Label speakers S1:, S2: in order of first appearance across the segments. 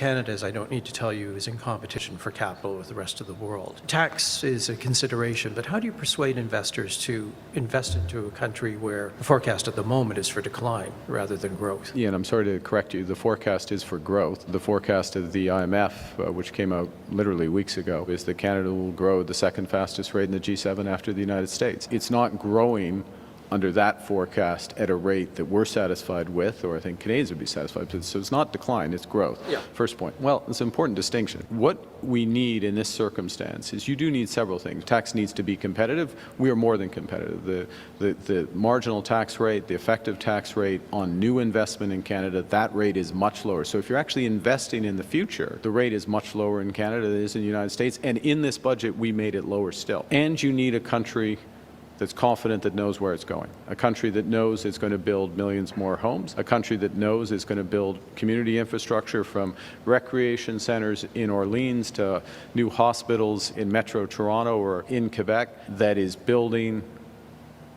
S1: Canada, as I don't need to tell you, is in competition for capital with the rest of the world. Tax is a consideration, but how do you persuade investors to invest into a country where the forecast at the moment is for decline rather than growth?
S2: Ian, I'm sorry to correct you. The forecast is for growth. The forecast of the IMF, which came out literally weeks ago, is that Canada will grow at the second fastest rate in the G7 after the United States. It's not growing under that forecast at a rate that we're satisfied with, or I think Canadians would be satisfied with. So it's not decline, it's growth.
S1: Yeah.
S2: First point. Well, it's an important distinction. What we need in this circumstance is you do need several things. Tax needs to be competitive. We are more than competitive. The marginal tax rate, the effective tax rate on new investment in Canada, that rate is much lower. So if you're actually investing in the future, the rate is much lower in Canada than it is in the United States. And in this budget, we made it lower still. And you need a country that's confident, that knows where it's going. A country that knows it's going to build millions more homes. A country that knows it's going to build community infrastructure from recreation centers in Orleans to new hospitals in Metro Toronto or in Quebec, that is building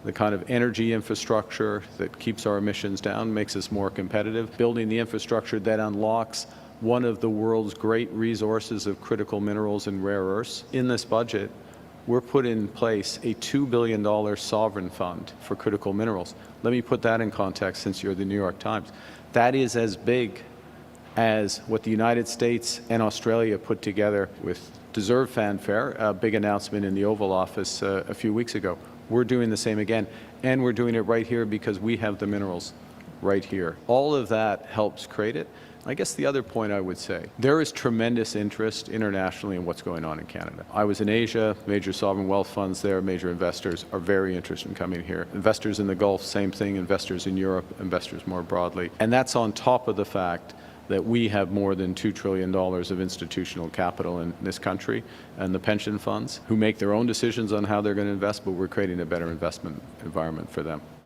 S2: the kind of energy infrastructure that keeps our emissions down, makes us more competitive, building the infrastructure that unlocks one of the world's great resources of critical minerals and rare earths. In this budget, we're put in place a $2 billion sovereign fund for critical minerals. Let me put that in context since you're the New York Times. That is as big as what the United States and Australia put together with deserved fanfare, a big announcement in the Oval Office a few weeks ago. We're doing the same again, and we're doing it right here because we have the minerals right here. All of that helps create it. I guess the other point I would say, there is tremendous interest internationally in what's going on in Canada. I was in Asia, major sovereign wealth funds there, major investors are very interested in coming here. Investors in the Gulf, same thing, investors in Europe, investors more broadly. And that's on top of the fact that we have more than $2 trillion of institutional capital in this country, and the pension funds, who make their own decisions on how they're going to invest, but we're creating a better investment environment for them.